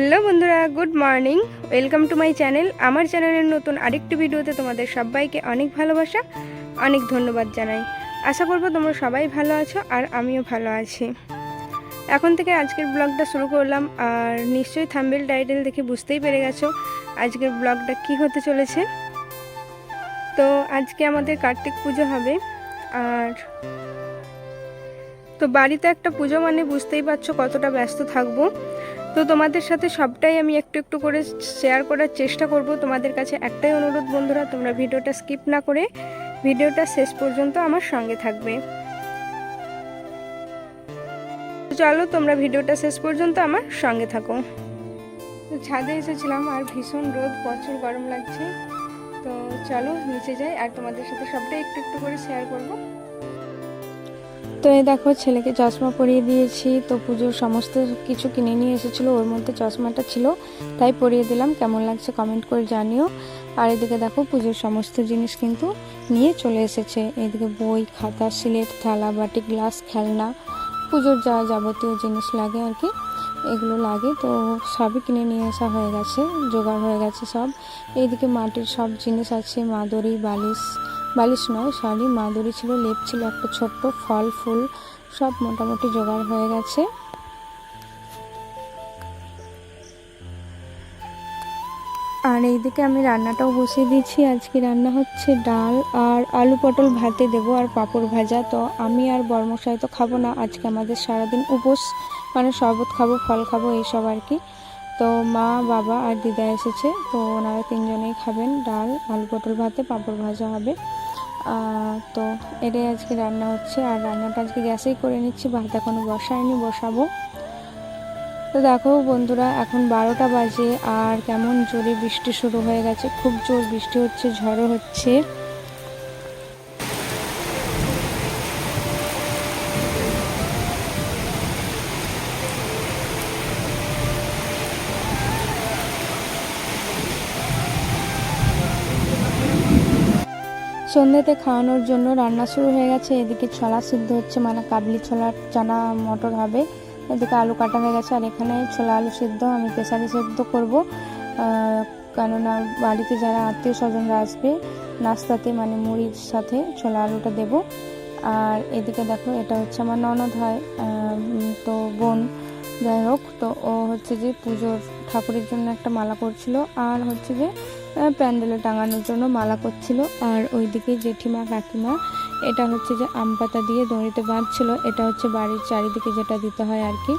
Hello বন্ধুরা, good morning. Welcome to my channel. আমার চ্যানেলের নতুন আরেকটি ভিডিওতে তোমাদের সবাইকে অনেক ভালোবাসা, অনেক ধন্যবাদ জানাই। আশা করব তোমরা সবাই ভালো আছো আর আমিও ভালো আছি। এখন থেকে আজকের ব্লগটা শুরু করলাম, আর নিশ্চয়ই থাম্বনেল টাইটেল দেখে বুঝতেই পেরে গেছো আজকের ব্লগটা কি হতে চলেছে। তো আজকে আমাদের কার্তিক পুজো হবে, আর তো বাড়িতে একটা পুজো মানে বুঝতেই পারছো কতটা ব্যস্ত থাকবো। তো তোমাদের সাথে সবটাই আমি একটু একটু করে শেয়ার করার চেষ্টা করব। তোমাদের কাছে একটাই অনুরোধ বন্ধুরা, তোমরা ভিডিওটা স্কিপ না করে ভিডিওটা শেষ পর্যন্ত আমার সঙ্গে থাকবে। চলো তোমরা ভিডিওটা শেষ পর্যন্ত আমার সঙ্গে থাকো। তো ছাদে এসেছিলাম আর ভীষণ রোদ, প্রচুর গরম লাগছে। তো চলো নিচে যাই আর তোমাদের সাথে সবটাই একটু একটু করে শেয়ার করব। তো এই দেখো ছেলেকে চশমা পরিয়ে দিয়েছি। তো পুজোর সমস্ত কিছু কিনে নিয়ে এসেছিলো, ওর মধ্যে চশমাটা ছিল, তাই পরিয়ে দিলাম। কেমন লাগছে কমেন্ট করে জানিও। আর এদিকে দেখো পুজোর সমস্ত জিনিস কিন্তু নিয়ে চলে এসেছে। এদিকে বই, খাতা, সিলেট, থালা, বাটি, গ্লাস, খেলনা, পুজোর যা যাবতীয় জিনিস লাগে আর কি, এগুলো লাগে। তো সবই কিনে নিয়ে আসা হয়ে গেছে, জোগাড় হয়ে গেছে সব। এইদিকে মাটির সব জিনিস আছে, মাদুরি, বালিশ নয় সরি, মাদুরি ছিল, লেপ ছিল, একটা ছোট্ট ফল ফুল, সব মোটামুটি জোগাড় হয়ে গেছে। আর এইদিকে আমি রান্নাটাও বসিয়ে দিয়েছি। আজকে রান্না হচ্ছে ডাল আর আলু পটল ভাতে দেবো, আর পাঁপড় ভাজা। তো আমি আর বরমশাই তো খাবো না, আজকে আমাদের সারাদিন উপোস, মানে শরবত খাবো, ফল খাবো, এইসব আর কি। তো মা, বাবা আর দিদা এসেছে, তো ওনারা তিনজনেই খাবেন। ডাল, আলু পটল ভাতে, পাঁপড় ভাজা হবে। তো এটাই আজকে রান্না হচ্ছে। আর রান্নাটা আজকে গ্যাসেই করে নিচ্ছি, ভাত এখনও বসাইনি, বসাবো। তো দেখো বন্ধুরা, এখন 12টা বাজে আর কেমন জোরে বৃষ্টি শুরু হয়ে গেছে, খুব জোর বৃষ্টি হচ্ছে, ঝড়ও হচ্ছে। সন্ধ্যাতে খাওয়ানোর জন্য রান্না শুরু হয়ে গেছে। এদিকে ছোলা সিদ্ধ হচ্ছে, মানে কাবলি ছোলার চানা মটর হবে। এদিকে আলু কাটা হয়ে গেছে, আর এখানে ছোলা আলু সিদ্ধ আমি প্রেসারে সিদ্ধ করবো, কেননা বাড়িতে যারা আত্মীয় স্বজনরা আসবে নাস্তাতে, মানে মুড়ির সাথে ছোলা আলুটা দেব। আর এদিকে দেখো এটা হচ্ছে আমার ননদ হয়, তো বোন, যাই হোক। তো ও হচ্ছে যে পুজোর ঠাকুরের জন্য একটা মালা করছিল, আর হচ্ছে যে প্যান্ডেলে টাঙানোর জন্য মালা করছিল। আর ওইদিকে জেঠিমা, কাকিমা, এটা হচ্ছে যে আম পাতা দিয়ে দড়িতে বাঁধছিল, এটা হচ্ছে বাড়ির চারিদিকে যেটা দিতে হয় আর কি,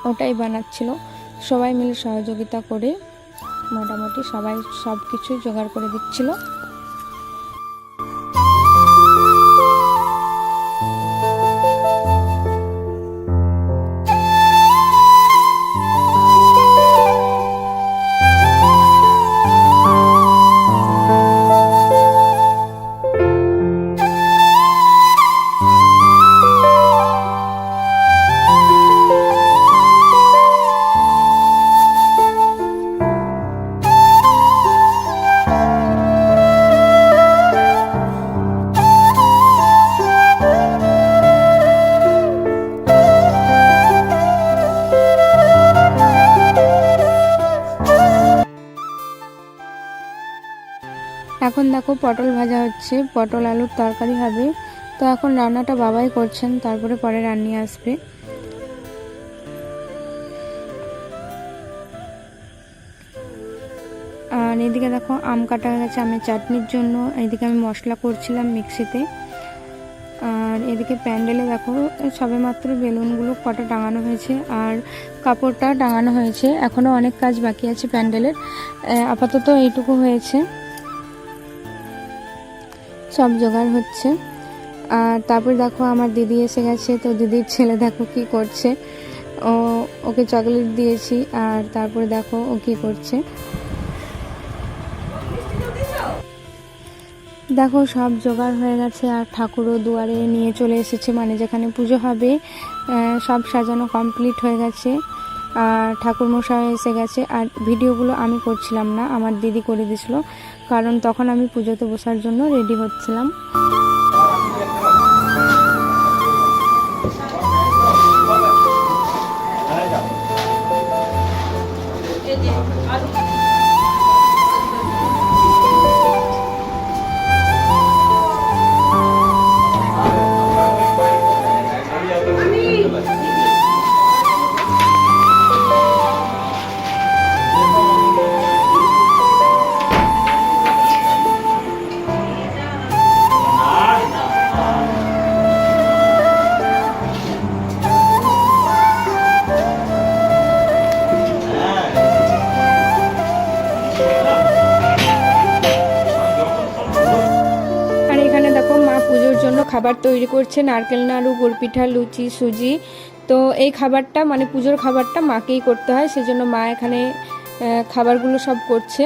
ওটাই বানাচ্ছিল। সবাই মিলে সহযোগিতা করে মোটামুটি সবাই সব কিছুই জোগাড় করে দিচ্ছিল। এখন দেখো পটল ভাজা হচ্ছে, পটল আলুর তরকারি হবে। তো এখন রান্নাটা বাবাই করছেন, তারপরে পরে রান্নি আসবে। আর এদিকে দেখো আম কাটা হয়ে গেছে আমের চাটনির জন্য। এদিকে আমি মশলা করছিলাম মিক্সিতে। আর এদিকে প্যান্ডেলে দেখো সবে মাত্র বেলুনগুলো কটা টাঙানো হয়েছে, আর কাপড়টা টাঙানো হয়েছে, এখনও অনেক কাজ বাকি আছে প্যান্ডেলের। আপাতত এইটুকু হয়েছে, সব জোগাড় হচ্ছে। আর তারপর দেখো আমার দিদি এসে গেছে। তো দিদির ছেলে দেখো কি করছে, ওকে চকলেট দিয়েছি। আর তারপরে দেখো ও কি করছে, দেখো সব জোগাড় হয়ে গেছে। আর ঠাকুরও দুয়ারে নিয়ে চলে এসেছে, মানে যেখানে পুজো হবে সব সাজানো কমপ্লিট হয়ে গেছে। আর ঠাকুর মশাই এসে গেছে। আর ভিডিওগুলো আমি করছিলাম না, আমার দিদি করে দিয়েছিল, কারণ তখন আমি পুজোতে বসার জন্য রেডি হচ্ছিলাম। খাবার তৈরি করছে, নারকেল নাড়ু, গুড় পিঠা, লুচি, সুজি। তো এই খাবারটা মানে পুজোর খাবারটা মাকেই করতে হয়, সেজন্য মা এখানে খাবারগুলো সব করছে।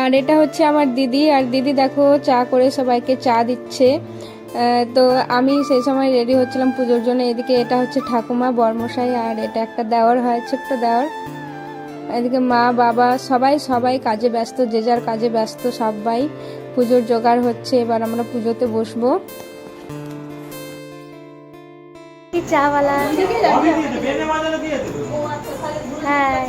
আর এটা হচ্ছে আমার দিদি, আর দিদি দেখো চা করে সবাইকে চা দিচ্ছে। তো আমি সেই সময় রেডি হচ্ছিলাম পুজোর জন্য। এদিকে এটা হচ্ছে ঠাকুমা, বর্মশাই, আর এটা একটা দেওয়ার হয়, ছোট্ট দেওয়ার। এদিকে মা বাবা সবাই সবাই কাজে ব্যস্ত, যে যার কাজে ব্যস্ত সবাই। পুজোর জোগাড় হচ্ছে, এবার আমরা পুজোতে বসবো। চাওয়ালা হ্যাঁ।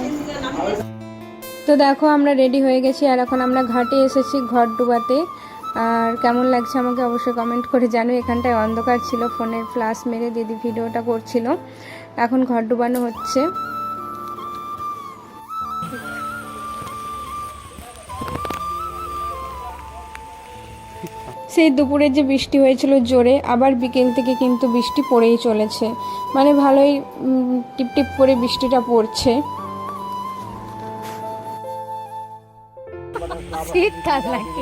তো দেখো আমরা রেডি হয়ে গেছি, আর এখন আমরা ঘাটে এসেছি ঘট ডুবাতে। আর কেমন লাগছে আমাকে অবশ্যই কমেন্ট করে জানো। এখানটায় অন্ধকার ছিল, ফোনের ফ্ল্যাশ মেরে দিদি ভিডিওটা করছিল। এখন ঘট ডুবানো হচ্ছে। সেই দুপুরে যে বৃষ্টি হয়েছিল জোরে, আবার বিকেল থেকে কিন্তু বৃষ্টি পড়েই চলেছে, মানে ভালোই টিপটিপ করে বৃষ্টিটা পড়ছে। শীতকাল নাকি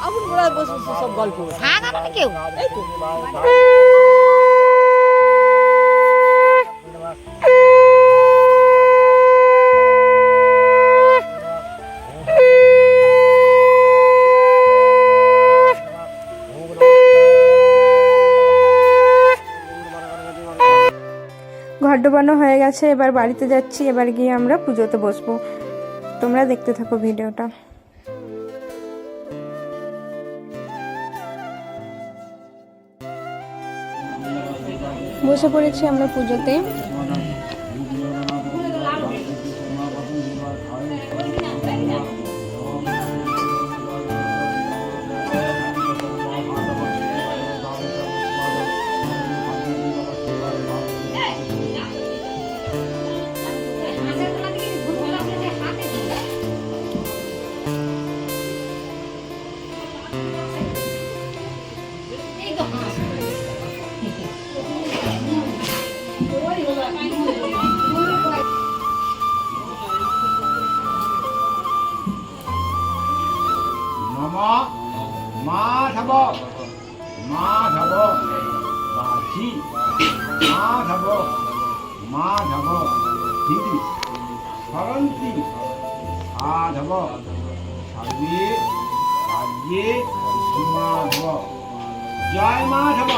আগুন গোড়ায় বসে সব গল্প থাকা মানে কেউ ঘর ডোবানো হয়ে গেছে, এবার বাড়িতে যাচ্ছি। এবার গিয়ে আমরা পুজোতে বসবো, তোমরা দেখতে থাকো ভিডিওটা। বসে পড়েছি আমরা পুজোতে। মাধব মাধব বাসি মাধব মাধব দিদি সরন্তি মাধব সর্বে কার্যে মাধব। জয় মাধব।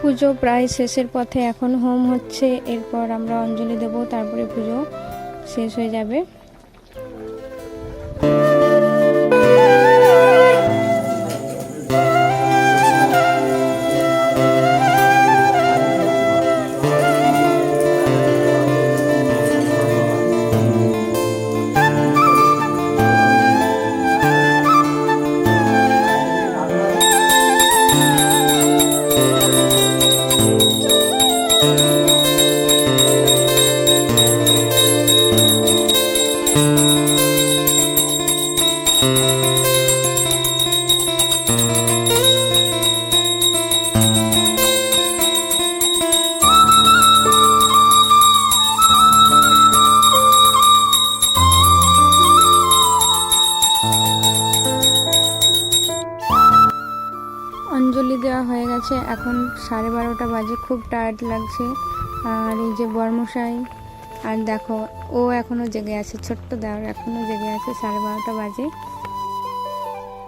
পুজো প্রায় শেষের পথে, এখন হোম হচ্ছে, এরপর আমরা অঞ্জলি দেব, তারপরে পুজো শেষ হয়ে যাবে। গেছে, এখন 12:30 বাজে, খুব টায়ার্ড লাগছে। আর এই যে বর্মশাই, আর দেখো ও এখনও জেগে আছে, ছোট্ট দেওয়ার এখনও জেগে আছে, 12:30 বাজে।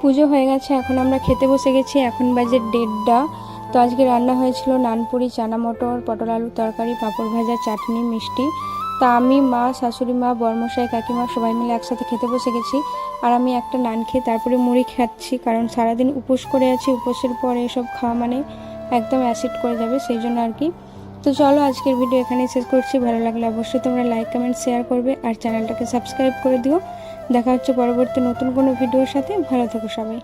পুজো হয়ে গেছে, এখন আমরা খেতে বসে গেছি, এখন বাজে 1:30। তো আজকে রান্না হয়েছিল নানপুরি, চানা মটর, পটল আলুর তরকারি, পাঁপড় ভাজা, চাটনি, মিষ্টি। তা আমি, মা, শাশুড়ি মা, বর্মশাই, কাকিমা সবাই মিলে একসাথে খেতে বসে গেছি। আর আমি একটা নান খেয়ে তারপরে মুড়ি খাচ্ছি, কারণ সারাদিন উপোস করে আছি, উপোসের পরে এসব খাওয়া মানে একদম অ্যাসিড করে যাবে, সেই জন্য আর কি। তো চলো আজকের ভিডিও এখানেই শেষ করছি। ভালো লাগলে অবশ্যই তোমরা লাইক, কমেন্ট, শেয়ার করবে আর চ্যানেলটাকে সাবস্ক্রাইব করে দিও। দেখা হচ্ছে পরবর্তী নতুন কোনো ভিডিওর সাথে। ভালো থেকো সবাই।